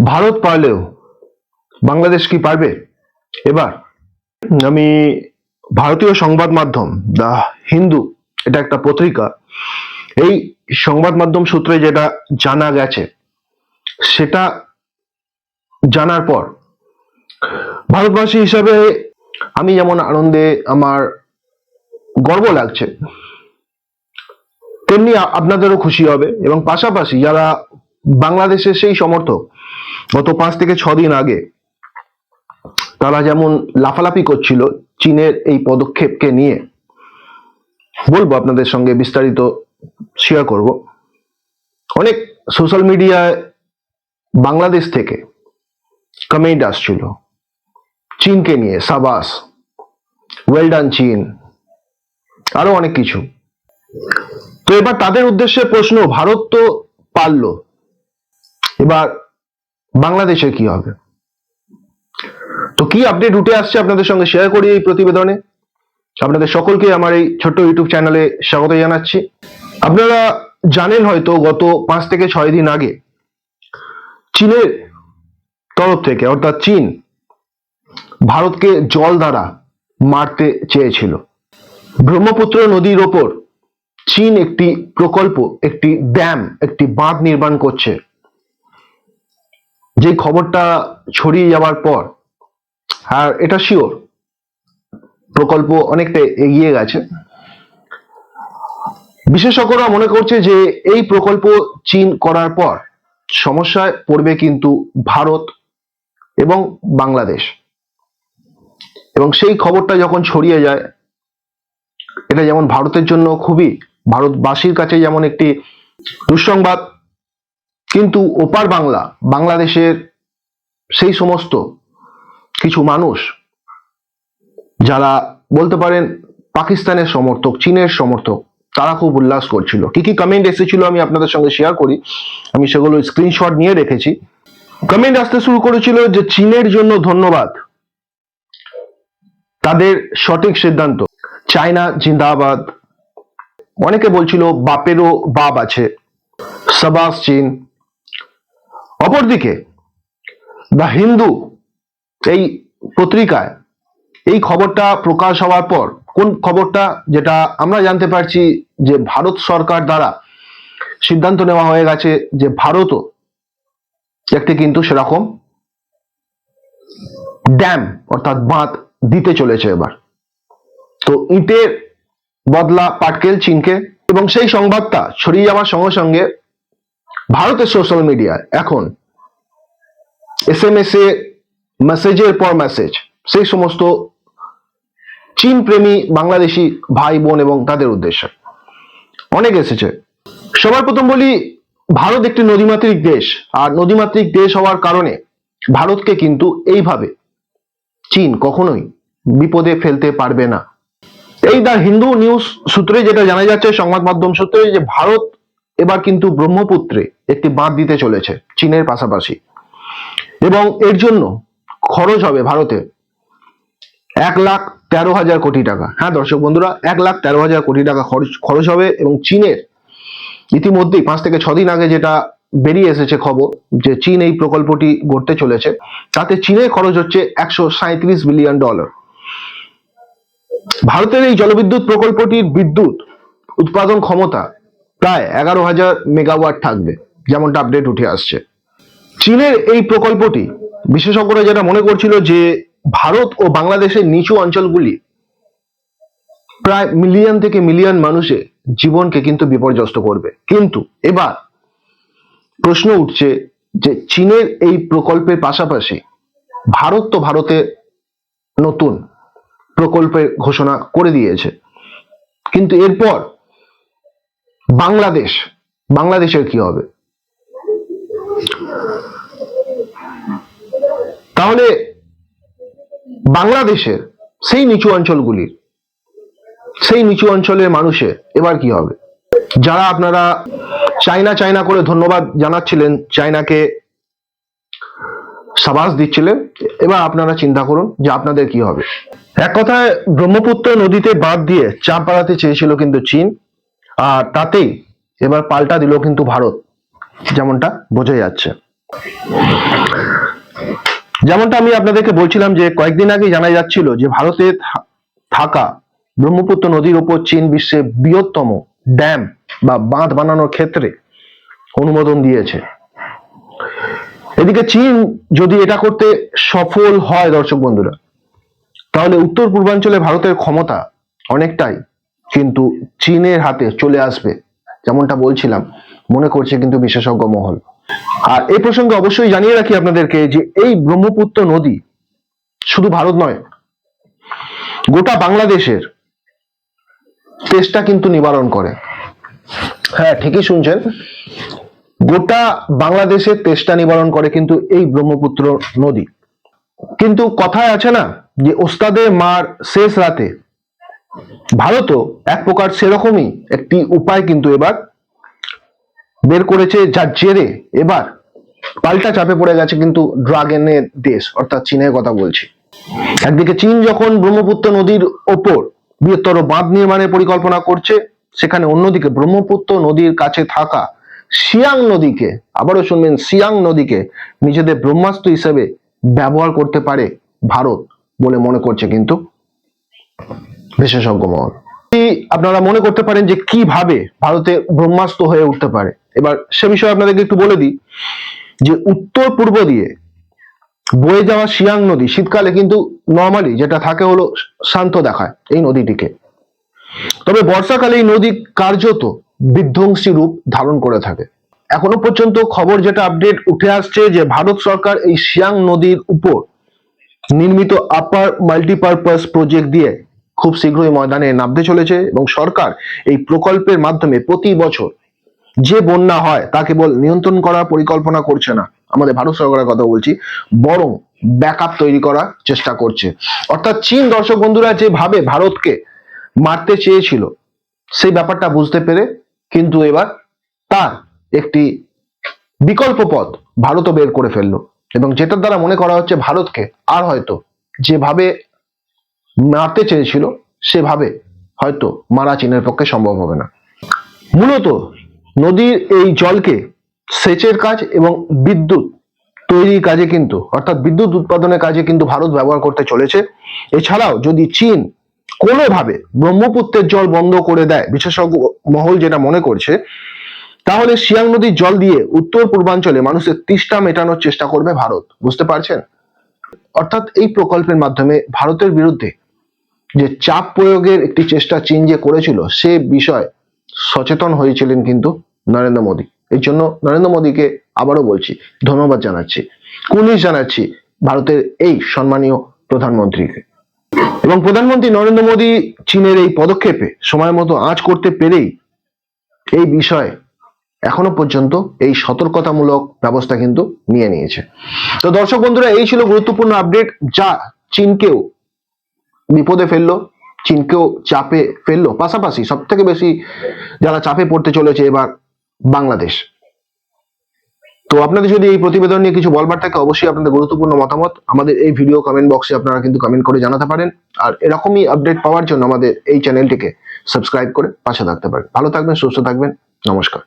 ভারত পারলেও বাংলাদেশ কি পারবে? এবার আমি ভারতীয় সংবাদ মাধ্যম দ্য হিন্দু, এটা একটা পত্রিকা, এই সংবাদ মাধ্যম সূত্রে যেটা জানা গেছে সেটা জানার পর ভারতবাসী হিসাবে আমি যেমন আনন্দে, আমার গর্ব লাগছে, তেমনি আপনাদেরও খুশি হবে। এবং পাশাপাশি যারা বাংলাদেশের সেই সমর্থক গত 5 থেকে 6 দিন আগে তারা যেমন লাফালাফি করছিল চীনের এই পদক্ষেপকে নিয়ে, বলবো আপনাদের সঙ্গে বিস্তারিত শেয়ার করব। অনেক সোশ্যাল মিডিয়ায় বাংলাদেশ থেকে কমেন্ট আসছিল চীনকে নিয়ে, সাবাস, ওয়েল ডান চীন, আরো অনেক কিছু। তো এবার তাদের উদ্দেশ্যে প্রশ্ন, ভারত তো পারলো, এবার বাংলাদেশের কি হবে? তো কি আপডেট উঠে আসছে আপনাদের সঙ্গে শেয়ার করি এই প্রতিবেদনে। আপনাদের সকলকে আমার এই ছোট্ট ইউটিউব চ্যানেলে স্বাগত জানাচ্ছি। আপনারা জানেন হয়তো গত 5 থেকে 6 দিন আগে চীনের তরফ থেকে, অর্থাৎ চীন ভারতকে জল দ্বারা মারতে চেয়েছিল। ব্রহ্মপুত্র নদীর ওপর চীন একটি প্রকল্প, একটি ড্যাম, একটি বাঁধ নির্মাণ করছে। যে খবরটা ছড়িয়ে যাওয়ার পর, আর এটা শিওর প্রকল্প অনেকটা এগিয়ে গেছে, বিশেষজ্ঞরা মনে করছে যে এই প্রকল্প চীন করার পর সমস্যায় পড়বে কিন্তু ভারত এবং বাংলাদেশ। এবং সেই খবরটা যখন ছড়িয়ে যায়, এটা যেমন ভারতের জন্য খুবই, ভারতবাসীর কাছে যেমন একটি দুঃসংবাদ, কিন্তু ওপার বাংলা, বাংলাদেশের সেই সমস্ত কিছু মানুষ যারা বলতে পারেন পাকিস্তানের সমর্থক, চীনের সমর্থক, তারা খুব উল্লাস করছিল। কি কি কমেন্ট এসেছিল আমি আপনাদের সঙ্গে শেয়ার করি, আমি সেগুলো স্ক্রিনশট নিয়ে রেখেছি। কমেন্ট আসতে শুরু করেছিল যে চীনের জন্য ধন্যবাদ, তাদের সঠিক সিদ্ধান্ত, চায়না জিন্দাবাদ। অনেকে বলছিল বাপেরও বাপ আছে, সাবাস চীন। অপরদিকে দ্য হিন্দু এই পত্রিকায় এই খবরটা প্রকাশ হওয়ার পর, কোন খবরটা, যেটা আমরা জানতে পারছি যে ভারত সরকার দ্বারা সিদ্ধান্ত নেওয়া হয়ে গেছে যে ভারতও একটি কিন্তু সেরকম ড্যাম অর্থাৎ বাঁধ দিতে চলেছে এবার। তো ইটের বদলা পাটকেল চীনকে। এবং সেই সংবাদটা ছড়িয়ে যাওয়ার সঙ্গে সঙ্গে ভারতের সোশ্যাল মিডিয়ায় এখন SMS এ মেসেজের পর মেসেজ সেই সমস্ত চীন প্রেমী বাংলাদেশি ভাই বোন এবং তাদের উদ্দেশ্যে অনেক এসেছে। সবার প্রথম বলি, ভারত একটি নদীমাতৃক দেশ, আর নদীমাতৃক দেশ হওয়ার কারণে ভারতকে কিন্তু এইভাবে চীন কখনোই বিপদে ফেলতে পারবে না। এই দ্য হিন্দু নিউজ সূত্রে যেটা জানা যাচ্ছে, সংবাদ মাধ্যম সূত্রে, যে ভারত এবার কিন্তু ব্রহ্মপুত্রে একটি বাঁধ দিতে চলেছে চীনের পাশাপাশি, এবং এর জন্য খরচ হবে ভারতের 1,13,000 কোটি টাকা। হ্যাঁ দর্শক বন্ধুরা, 1,13,000 কোটি টাকা খরচ হবে। এবং চীনের ইতিমধ্যেই 5 থেকে 6 দিন আগে যেটা বেরিয়ে এসেছে খবর, যে চীন এই প্রকল্পটি গড়তে চলেছে, তাতে চীনের খরচ হচ্ছে $137 বিলিয়ন। ভারতের এই জলবিদ্যুৎ প্রকল্পটির বিদ্যুৎ উৎপাদন ক্ষমতা প্রায় 11,000 মেগাওয়াট থাকবে, যেমনটা আপডেট উঠে আসছে। চীনের এই প্রকল্পটি, বিশেষজ্ঞরা যেটা মনে করছিল যে ভারত ও বাংলাদেশের নিচু অঞ্চলগুলি প্রায় মিলিয়ন থেকে মিলিয়ন মানুষের জীবনকে কিন্তু বিপর্যস্ত করবে। কিন্তু এবার প্রশ্ন উঠছে যে চীনের এই প্রকল্পের পাশাপাশি ভারত তো ভারতে নতুন প্রকল্পের ঘোষণা করে দিয়েছে, কিন্তু এরপর বাংলাদেশের কি হবে? তাহলে বাংলাদেশের সেই নিচু অঞ্চলের মানুষের এবার কি হবে? যারা আপনারা চায়না করে ধন্যবাদ জানাচ্ছিলেন, চায়নাকে সাবাস দিচ্ছিলেন, এবার আপনারা চিন্তা করুন যে আপনাদের কি হবে। এক কথায় ব্রহ্মপুত্র নদীতে বাঁধ দিয়ে চাপ বাড়াতে চেয়েছিল কিন্তু চীন, আর তাতেই এবার পাল্টা দিল কিন্তু ভারত, যেমনটা বোঝা যাচ্ছে। যেমনটা আমি আপনাদেরকে বলছিলাম যে কয়েকদিন আগে জানা যাচ্ছিল যে ভারতে থাকা ব্রহ্মপুত্র নদীর উপর চীন বিশ্বের বৃহত্তম ড্যাম বা বাঁধ বানানোর ক্ষেত্রে অনুমোদন দিয়েছে। এদিকে চীন যদি এটা করতে সফল হয় দর্শক বন্ধুরা, তাহলে উত্তর পূর্বাঞ্চলে ভারতের ক্ষমতা অনেকটাই কিন্তু চীনের হাতে চলে আসবে, যেমনটা বলছিলাম মনে করছে কিন্তু বিশেষজ্ঞ মহল। আর এই প্রসঙ্গে অবশ্যই জানিয়ে রাখি আপনাদেরকে যে এই ব্রহ্মপুত্র নদী শুধু ভারত নয়, গোটা বাংলাদেশের তেষ্টা কিন্তু নিবারণ করে। হ্যাঁ, ঠিকই শুনছেন, গোটা বাংলাদেশের তেষ্টা নিবারণ করে কিন্তু এই ব্রহ্মপুত্র নদী। কিন্তু কথায় আছে না যে ওস্তাদে মার শেষ রাতে, ভারতও এক প্রকার সেরকমই একটি উপায় কিন্তু এবার বের করেছে, যার জেরে এবার পাল্টা চাপে পড়ে গেছে কিন্তু ড্রাগনের দেশ অর্থাৎ চীনের কথা বলছি। একদিকে চীন যখন ব্রহ্মপুত্র নদীর ওপর বৃহত্তর বাঁধ নির্মাণের পরিকল্পনা করছে, সেখানে অন্যদিকে ব্রহ্মপুত্র নদীর কাছে থাকা সিয়াং নদীকে, আবারও শুনবেন, সিয়াং নদীকে নিজেদের ব্রহ্মাস্ত্র হিসেবে ব্যবহার করতে পারে ভারত বলে মনে করছে কিন্তু বিশেষজ্ঞ মহল। আপনারা মনে করতে পারেন যে কিভাবে ভারতে ব্রহ্মাস্ত্র হয়ে উঠতে পারে, এবার সে বিষয়ে আপনাদেরকে একটু বলে দিই যে উত্তর পূর্ব দিয়ে বয়ে যাওয়া সিয়াং নদী শীতকালে কিন্তু নর্মালি যেটা থাকে হলো শান্ত দেখায় এই নদীটিকে, তবে বর্ষাকালে এই নদী কার্যত বিধ্বংসী রূপ ধারণ করে থাকে। এখনো পর্যন্ত খবর যেটা আপডেট উঠে আসছে যে ভারত সরকার এই সিয়াং নদীর উপর নির্মিত আপার মাল্টিপারপাস প্রজেক্ট দিয়ে খুব শীঘ্রই ময়দানে নামতে চলেছে এবং সরকার এই প্রকল্পের মাধ্যমে প্রতি বছর যে বন্যা হয় তা কেবল নিয়ন্ত্রণ করার পরিকল্পনা করছে না, আমাদের ভারত সরকারের কথা বলছি, বরং ব্যাকআপ তৈরি করার চেষ্টা করছে। অর্থাৎ চীন দর্শক বন্ধুরা যেভাবে ভারতকে মারতে চেয়েছিল সেই ব্যাপারটা বুঝতে পেরে কিন্তু এবার তার একটি বিকল্প পথ ভারতও বের করে ফেললো, এবং যেটার দ্বারা মনে করা হচ্ছে ভারতকে আর হয়তো যেভাবে মারতে চেয়েছিল সেভাবে হয়তো মারা চীনের পক্ষে সম্ভব হবে না। মূলত নদীর এই জলকে সেচের কাজ এবং বিদ্যুৎ তৈরির কাজে কিন্তু, অর্থাৎ বিদ্যুৎ উৎপাদনের কাজে কিন্তু ভারত ব্যবহার করতে চলেছে। এছাড়াও যদি চীন কোনোভাবে ব্রহ্মপুত্রের জল বন্ধ করে দেয়, বিশেষজ্ঞ মহল যেটা মনে করছে, তাহলে সিয়াং নদীর জল দিয়ে উত্তর পূর্বাঞ্চলে মানুষের তৃষ্ণা মেটানোর চেষ্টা করবে ভারত, বুঝতে পারছেন? অর্থাৎ এই প্রকল্পের মাধ্যমে ভারতের বিরুদ্ধে যে চাপ প্রয়োগের একটি চেষ্টা চীন যে করেছিল সে বিষয়ে সচেতন হয়েছিলেন কিন্তু নরেন্দ্র মোদী। এই জন্য নরেন্দ্র মোদীকে আবারও বলছি, ধন্যবাদ জানাচ্ছি, কুর্নিশ জানাচ্ছি ভারতের এই সম্মানীয় প্রধানমন্ত্রীকে। এবং প্রধানমন্ত্রী নরেন্দ্র মোদী চীনের এই পদক্ষেপে সময় মতো আঁচ করতে পেরেই এই বিষয়ে এখনো পর্যন্ত এই সতর্কতামূলক ব্যবস্থা কিন্তু নিয়ে নিয়েছে। তো দর্শক বন্ধুরা, এই ছিল গুরুত্বপূর্ণ আপডেট যা চীনকেও বিপদে ফেললো, চীনকেও চাপে ফেললো, পাশাপাশি সব থেকে বেশি যারা চাপে পড়তে চলেছে এবার বাংলাদেশ। তো আপনাদের যদি এই প্রতিবেদন নিয়ে কিছু বলবার থাকে অবশ্যই আপনাদের গুরুত্বপূর্ণ মতামত আমাদের এই ভিডিও কমেন্ট বক্সে আপনারা কিন্তু কমেন্ট করে জানাতে পারেন। আর এরকমই আপডেট পাওয়ার জন্য আমাদের এই চ্যানেলটিকে সাবস্ক্রাইব করে পাশে থাকতে পারেন। ভালো থাকবেন, সুস্থ থাকবেন, নমস্কার।